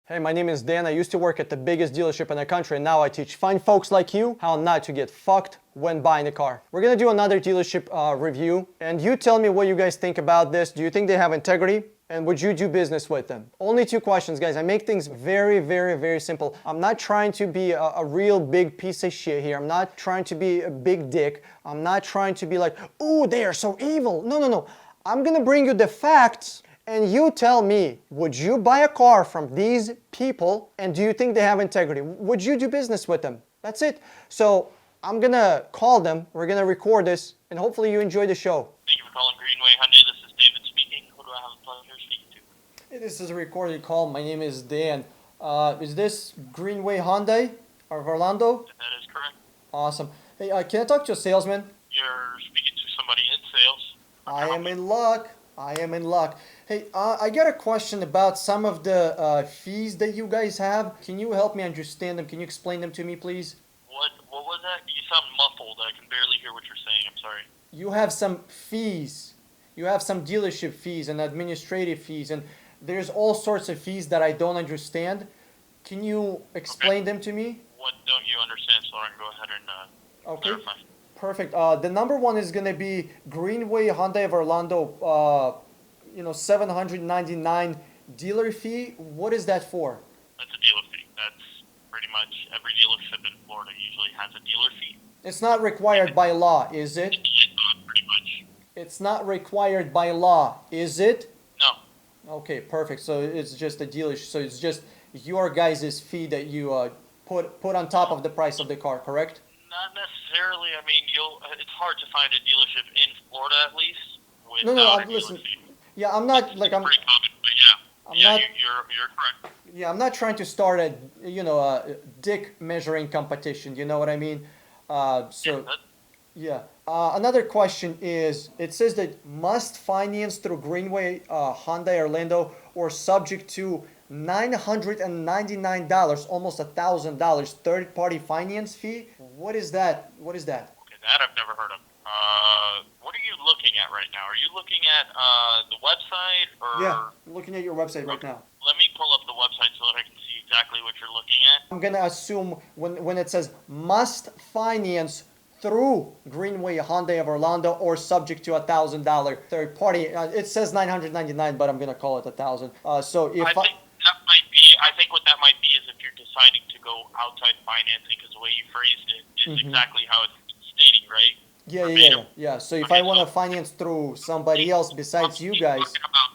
Hey, my name is Dan. I used to work at the biggest dealership in the country, and now I teach fine folks like you how not to get fucked when buying a car. We're gonna do another dealership review, and you tell me what you guys think about this. Do you think they have integrity? And would you do business with them? Only two questions, guys. I make things very, very, very simple. I'm not trying to be a real big piece of shit here. I'm not trying to be a big dick. I'm not trying to be like, ooh, they are so evil. No, no, no. I'm gonna bring you the facts, and you tell me, would you buy a car from these people, and do you think they have integrity? Would you do business with them? That's it. So I'm gonna call them, we're gonna record this, and hopefully you enjoy the show. Thank you for calling Greenway Hyundai. This is David speaking. Who do I have the pleasure of speaking to? Hey, this is a recorded call. My name is Dan. Is this Greenway Hyundai of Orlando? That is correct. Awesome. Hey, can I talk to a salesman? You're speaking to somebody in sales. I am in luck. I am in luck. Hey, I got a question about some of the fees that you guys have. Can you help me understand them? Can you explain them to me, please? What was that? You sound muffled. I can barely hear what you're saying. I'm sorry. You have some fees. You have some dealership fees and administrative fees, and there's all sorts of fees that I don't understand. Can you explain them to me? What don't you understand so I can go ahead and Okay. clarify? Perfect. The number one is going to be Greenway Hyundai of Orlando, 799 dealer fee. What is that for? That's a dealer fee. That's pretty much every dealership in Florida usually has a dealer fee. It's not required by law, is it? Pretty much. It's not required by law, is it? No. Okay, perfect. So it's just a dealer. So it's just your guys' fee that you put on top of the price of the car, correct? Not necessarily. I mean, it's hard to find a dealership in Florida, at least, No, without a I'm dealer listen. fee. Yeah, I'm not like I'm. Pretty common, but yeah. I'm not. You're correct. Yeah, I'm not trying to start a dick measuring competition. You know what I mean? So yeah. Another question is, it says that must finance through Greenway Hyundai Orlando or subject to $999, almost $1,000 third-party finance fee. What is that? What is that? Okay, that I've never heard of. What are you looking at right now? Are you looking at the website or? Yeah, I'm looking at your website right now. Let me pull up the website so that I can see exactly what you're looking at. I'm gonna assume when it says must finance through Greenway Hyundai of Orlando or subject to $1,000 third party. It says 999, but I'm gonna call it 1,000. So if I think that might be. I think what that might be is if you're deciding to go outside financing, because the way you phrased it is exactly how it's stating, right? yeah. So if I want to finance through somebody else besides you guys, Talking about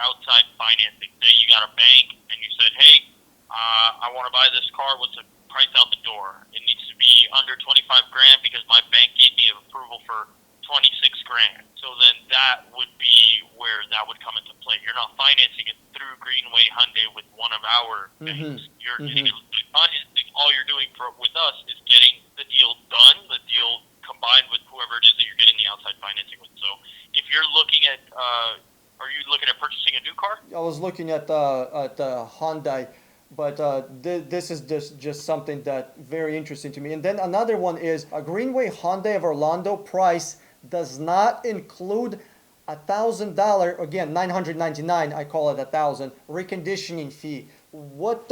outside financing. Say you got a bank and you said, "Hey, I want to buy this car. What's the price out the door? It needs to be under 25 grand because my bank gave me an approval for 26 grand." So then that would be where that would come into play. You're not financing it through Greenway Hyundai with one of our banks. You're getting financing. All you're doing with us is getting the deal done, the deal combined with whoever it is that you're getting the outside financing with. So if you're looking at, are you looking at purchasing a new car? I was looking at Hyundai, but this is just something that very interesting to me. And then another one is a Greenway Hyundai of Orlando price does not include $1,000, again 999. I call it 1,000 reconditioning fee. What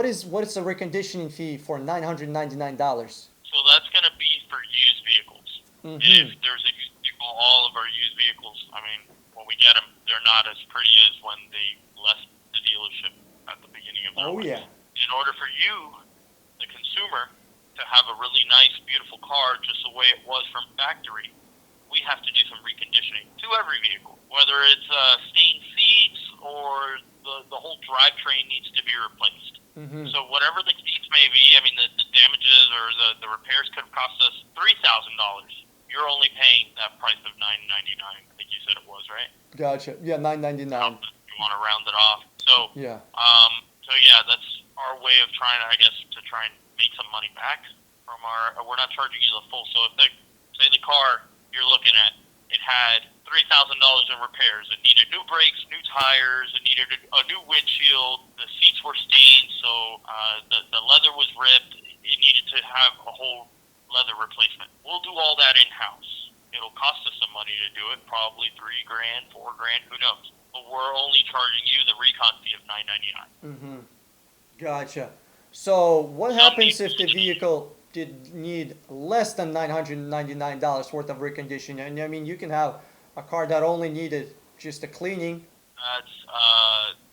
is the reconditioning fee for $999? So that's going to be for used vehicles. And if there's a used vehicle, all of our used vehicles, I mean, when we get them, they're not as pretty as when they left the dealership at the beginning of their life. Yeah. In order for you, the consumer, to have a really nice, beautiful car just the way it was from factory, we have to do some reconditioning to every vehicle. Whether it's stained seats or the whole drivetrain needs to be replaced. So whatever the case may be, I mean, the damages or the repairs could have cost us $3,000. You're only paying that price of $999. I think you said it was, right? Gotcha. Yeah, $999. You want to round it off. So Yeah. So yeah, that's our way of trying to, I guess, to try and make some money back from our. We're not charging you the full. So if say the car you're looking at, it had $3,000 in repairs. It needed new brakes, new tires. It needed a new windshield. The seats were stained, so the leather was ripped. It needed to have a whole leather replacement. We'll do all that in house. It'll cost us some money to do it, probably $3 grand, $4 grand, who knows? But but we're only charging you the recon fee of $999. Gotcha. So what Some happens if the people- vehicle did need less than $999 worth of reconditioning? And I mean, you can have a car that only needed just a cleaning. That's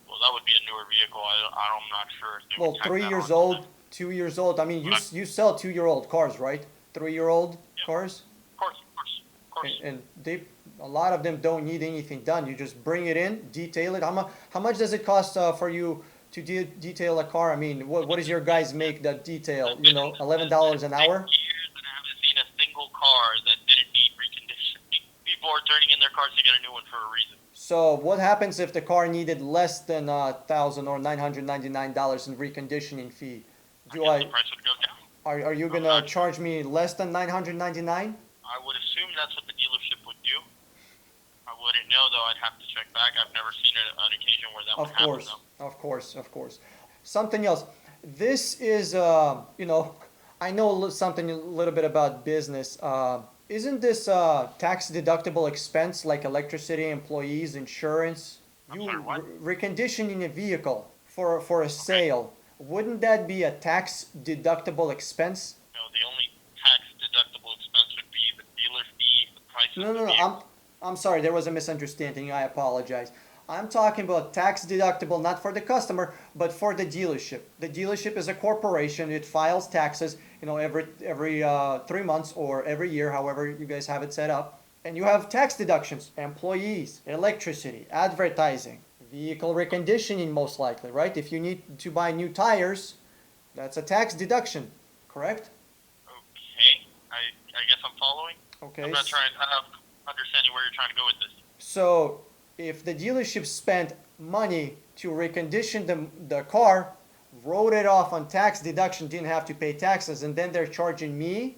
well, that would be a newer vehicle. I'm not sure if they Well, would tack 3 that years on. old, 2 years old. I mean, you sell 2-year-old cars, right? 3-year-old cars, Of course, of course, of course. and they a lot of them don't need anything done. You just bring it in, detail it. How much does it cost for you to detail a car? I mean, what does your guys make that detail? You know, $11 an hour. Years and I haven't seen a single car that didn't need reconditioning. People are turning in their cars to get a new one for a reason. So what happens if the car needed less than $1,000 or $999 in reconditioning fee? I guess the price would go down. Are you gonna charge me less than $999? I would assume that's what the dealership would do. I wouldn't know though. I'd have to check back. I've never seen an occasion where that would Of happen course, though. of course, of course. Something else. This is, you know, I know something a little bit about business. Isn't this tax deductible expense like electricity, employees, insurance? I'm sorry, what? Reconditioning a vehicle for a sale. Wouldn't that be a tax deductible expense? No, the only tax deductible expense would be the dealer fee, the price No, of no, the no. vehicle. I'm sorry. There was a misunderstanding. I apologize. I'm talking about tax deductible, not for the customer, but for the dealership. The dealership is a corporation. It files taxes, you know, every 3 months or every year, however you guys have it set up. And you have tax deductions, employees, electricity, advertising, vehicle reconditioning, most likely, right? If you need to buy new tires, that's a tax deduction, correct? Okay, I guess I'm following. Okay. I'm not trying. I'm understanding where you're trying to go with this. So if the dealership spent money to recondition the car, wrote it off on tax deduction, didn't have to pay taxes, and then they're charging me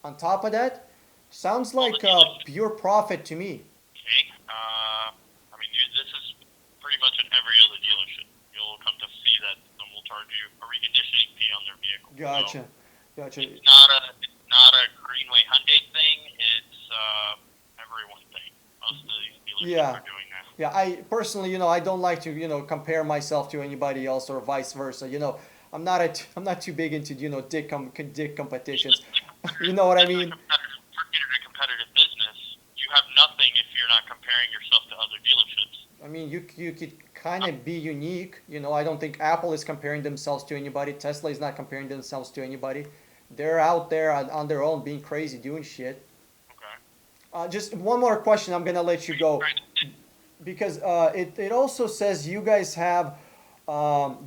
on top of that, sounds like pure profit to me. Okay. I mean, this is pretty much in every other dealership. You'll come to see that someone will charge you a reconditioning fee on their vehicle. Gotcha. So Gotcha. it's not a Greenway Hyundai thing. It's everyone thing. Most of these dealerships Yeah. are doing that. Yeah, I personally, you know, I don't like to, you know, compare myself to anybody else or vice versa. You know, I'm not too big into, you know, dick competitions. You know what I mean? In a competitive business, you have nothing if you're not comparing yourself to other dealerships. I mean, you could kind of be unique. You know, I don't think Apple is comparing themselves to anybody. Tesla is not comparing themselves to anybody. They're out there on their own being crazy, doing shit. Okay. Just one more question, I'm gonna let you go. Right. Because it also says you guys have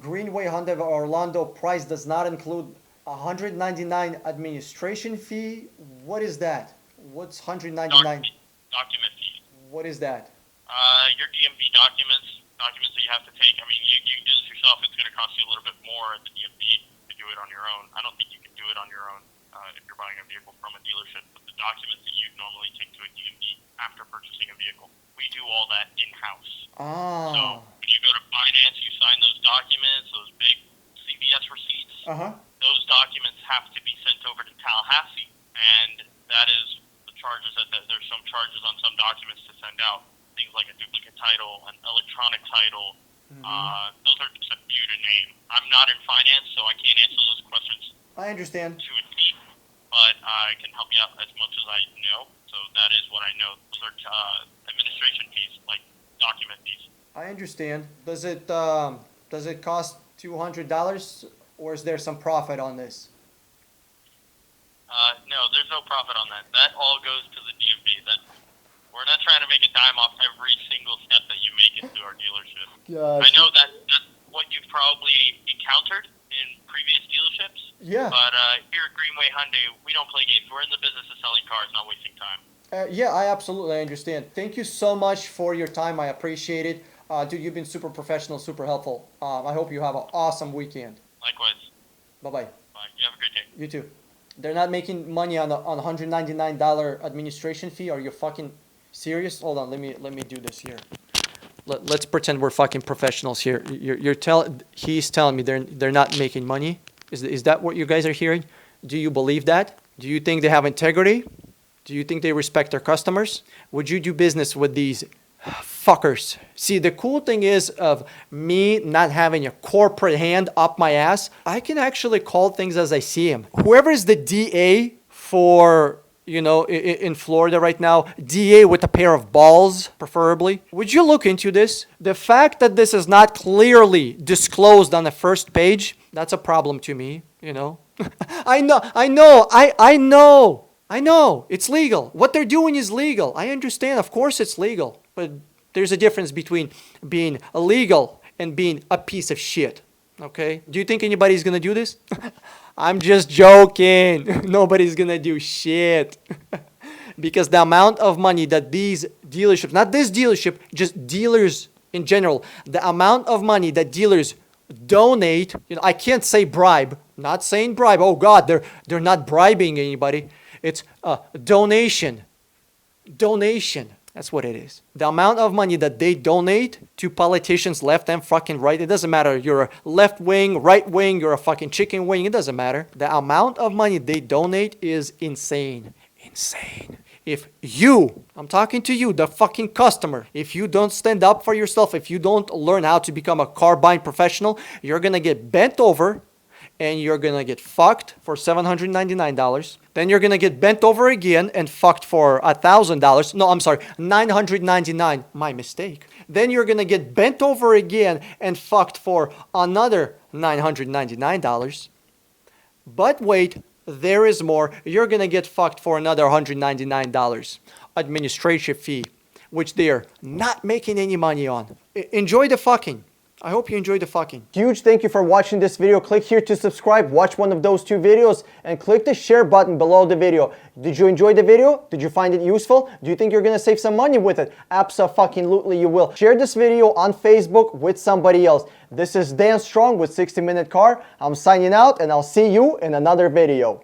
Greenway Hyundai Orlando price does not include $199 administration fee. What is that? What's $199? Document fee. What is that? Your DMV documents that you have to take. I mean, you can do this yourself. It's going to cost you a little bit more at the DMV to do it on your own. I don't think you can do it on your own if you're buying a vehicle from a dealership. But the documents that you normally take to a DMV after purchasing a vehicle, we do all that in-house. So Ah. when you go to finance, you sign those documents, those big CVS receipts. Uh-huh. Those documents have to be sent over to Tallahassee, and that is the charges. There's some charges on some documents to send out. Things like a duplicate title, an electronic title. Those are just a few to name. I'm not in finance, so I can't answer those questions I understand. to a T, but I can help you out as much as I know. So that is what I know. Those are administration fees, like document fees. I understand. Does it cost $200 or is there some profit on this? No, there's no profit on that. That all goes to the DMV. We're not trying to make a dime off every single step that you make into our dealership. I know that's what you've probably encountered in previous dealerships. Yeah. But here at Greenway Hyundai, we don't play games. We're in the business of selling cars, not wasting time. Yeah, I absolutely understand. Thank you so much for your time. I appreciate it. Dude, you've been super professional, super helpful. I hope you have an awesome weekend. Likewise. Bye-bye. Bye. You have a great day. You too. They're not making money on $199 administration fee. Are you fucking serious? Hold on, let me do this here. Let's pretend we're fucking professionals here. He's telling me they're not making money. Is that what you guys are hearing? Do you believe that? Do you think they have integrity? Do you think they respect their customers? Would you do business with these fuckers. See, the cool thing is of me not having a corporate hand up my ass, I can actually call things as I see them. Whoever is the DA for, you know, in Florida right now, DA with a pair of balls, preferably. Would you look into this? The fact that this is not clearly disclosed on the first page, that's a problem to me, you know. I know, it's legal. What they're doing is legal. I understand, of course it's legal. But there's a difference between being illegal and being a piece of shit, okay? Do you think anybody's gonna do this? I'm just joking. Nobody's gonna do shit. Because the amount of money that these dealerships, not this dealership, just dealers in general, the amount of money that dealers donate, you know, I can't say bribe, not saying bribe. Oh God, they're not bribing anybody. It's a donation. Donation. That's what it is. The amount of money that they donate to politicians left and fucking right, it doesn't matter. You're a left wing, right wing, you're a fucking chicken wing, it doesn't matter. The amount of money they donate is insane. Insane. If you, I'm talking to you, the fucking customer, if you don't stand up for yourself, if you don't learn how to become a car buying professional, you're gonna get bent over and you're gonna get fucked for $799. Then you're gonna get bent over again and fucked for $1,000. No, I'm sorry, $999. My mistake. Then you're gonna get bent over again and fucked for another $999. But wait, there is more. You're gonna get fucked for another $199 administration fee, which they're not making any money on. Enjoy the fucking. I hope you enjoyed the fucking. Huge thank you for watching this video. Click here to subscribe, watch one of those 2 videos, and click the share button below the video. Did you enjoy the video? Did you find it useful? Do you think you're gonna save some money with it? Abso-fucking-lutely you will. Share this video on Facebook with somebody else. This is Dan Strong with 60 Minute Car. I'm signing out, and I'll see you in another video.